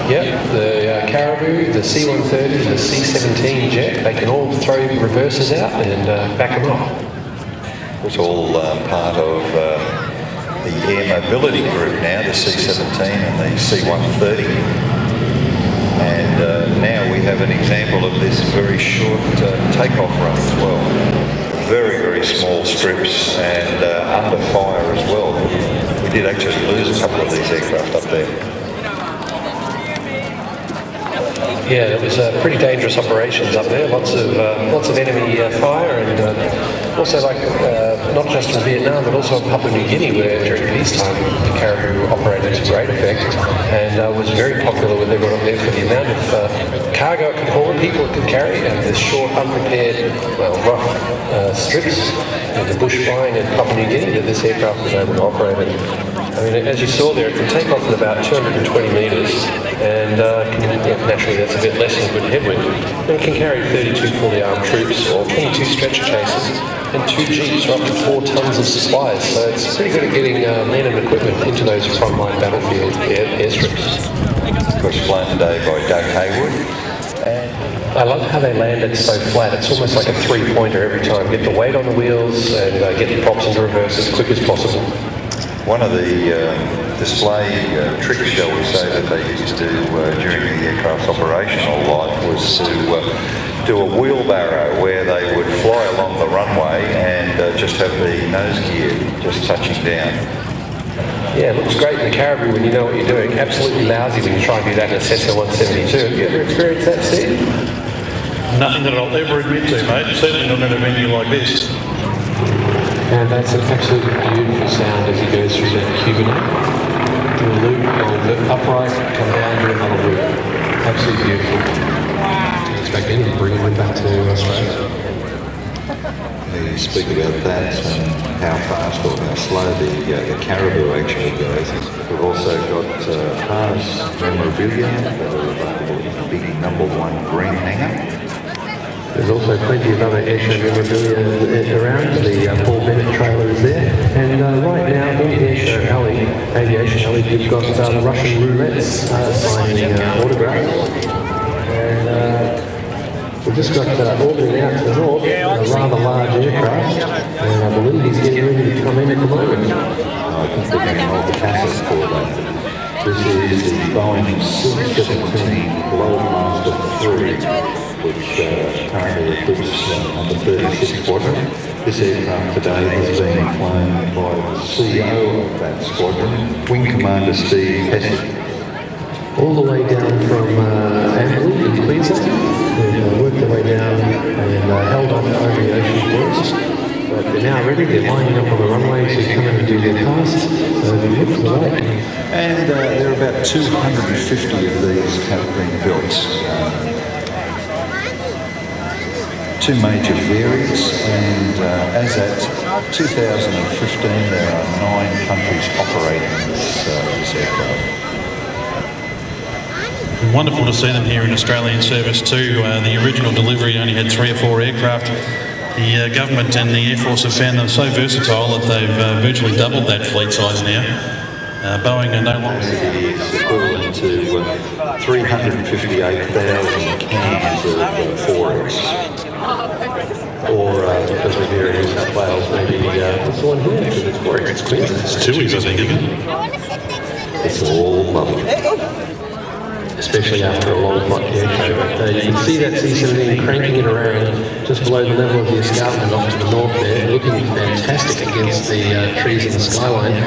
Yep, the Caribou, the C-130, the C-17 jet, they can all throw reverses out and back them up. It's all part of the air mobility group now, the C-17 and the C-130. And now we have an example of this very short takeoff run as well. Very, very small strips and under fire as well. We did actually lose a couple of these aircraft up there. Yeah, it was pretty dangerous operations up there. Lots of enemy fire, and also not just in Vietnam, but also in Papua New Guinea, where during peacetime the Caribou operated to great effect, and was very popular with everyone up there for the amount of cargo it could haul, people it could carry, and the short, unprepared, rough strips, and the bush flying in Papua New Guinea that this aircraft was able to operate in. I mean, as you saw there, it can take off at about 220 metres, and naturally that's a bit less than good headwind. And it can carry 32 fully armed troops, or 22 stretcher chases, and 2 jeeps, or up to 4 tonnes of supplies. So it's pretty good at getting men and equipment into those frontline battlefield airstrips. Of course, flown today by Doug Haywood. I love how they land it so flat. It's almost like a three-pointer every time. Get the weight on the wheels and get the props into reverse as quick as possible. One of the display tricks, shall we say, that they used to do during the aircraft's operational life was to do a wheelbarrow where they would fly along the runway and just have the nose gear just touching down. Yeah, it looks great in the Caribou when you know what you're doing. Absolutely lousy when you try and do that in a Cessna 172. Have you ever experienced that, Steve? Nothing that I'll ever admit to, mate. Certainly not in a venue like this. And that's an absolutely beautiful sound as he goes through that Cubanite. Do a loop, go upright, come down, do another loop. Absolutely beautiful. Didn't expect anything to bring him back to Australia. You speak about that and how fast or how slow the Caribou actually goes. We've also got Haas memorabilia that are available in the big #1 green hanger. There's also plenty of other airshow memorabilia around. The Paul Bennett trailer is there. And right now in Airshow Alley, Aviation Alley, we've got the Russian roulettes signing autographs. And we've just got orbiting out to the north, a rather large aircraft. And I believe he's getting ready to come in at the moment. I think they're getting all the passes for that. This is the Boeing C-17A Globemaster 3. Which currently equips number 36 Squadron. This aircraft today is being flown by the CEO of that squadron, Wing Commander Steve Hesse. All the way down from Amberley in Queensland. They've worked their way down and held on over the ocean for us. But they're now ready, they're lining up on the runway to come in and do their task. So they've looked away. And there are about 250 of these have been built. 2 major variants, and as at 2015 there are 9 countries operating this aircraft. Wonderful to see them here in Australian service too. The original delivery only had 3 or 4 aircraft. The government and the Air Force have found them so versatile that they've virtually doubled that fleet size now. Boeing are no longer... It is equivalent to 358,000 cans of 4X. Or because we're here in New South Wales, maybe what's the one here? Because it's 4X, it's Queensland. It's 2X, I think, isn't it? It's all lovely. Especially after a long flight air show. But you can see that C-17 cranking it around just below the level of the escarpment off to the north there, looking fantastic against the trees in the skyline.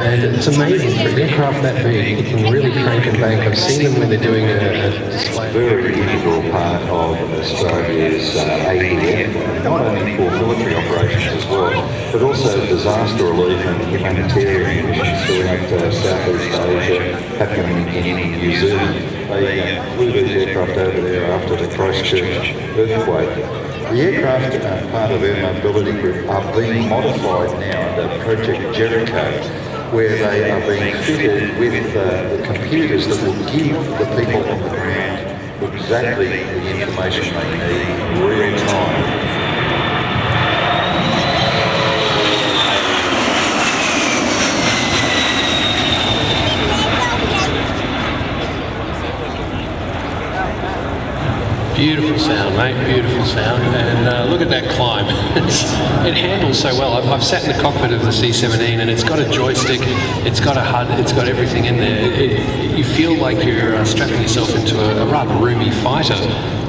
And it's amazing for an aircraft that big, it can really crank and bank. I've seen them when they're doing a display. Very integral part of Australia's ADF, not only for military operations as well, but also disaster relief and humanitarian missions throughout Southeast Asia, Papua New Guinea, New Zealand. They flew these aircraft over there after the Christchurch earthquake. The aircraft, part of our mobility group, are being modified now under Project Jericho, where they are being fitted with the computers that will give the people on the ground exactly the information they need in real time. Beautiful sound, mate, beautiful sound. And look at that climb. It handles so well. I've sat in the cockpit of the C-17 and it's got a joystick, it's got a HUD, it's got everything in there. You feel like you're strapping yourself into a rather roomy fighter.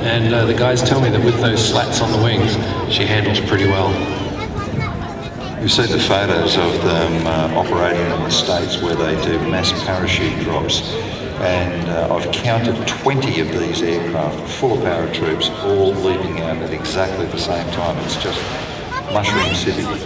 And the guys tell me that with those slats on the wings, she handles pretty well. You've seen the photos of them operating in the States where they do mass parachute drops. And I've counted 20 of these aircraft full of paratroops all leaping out at exactly the same time. It's just Mushroom City.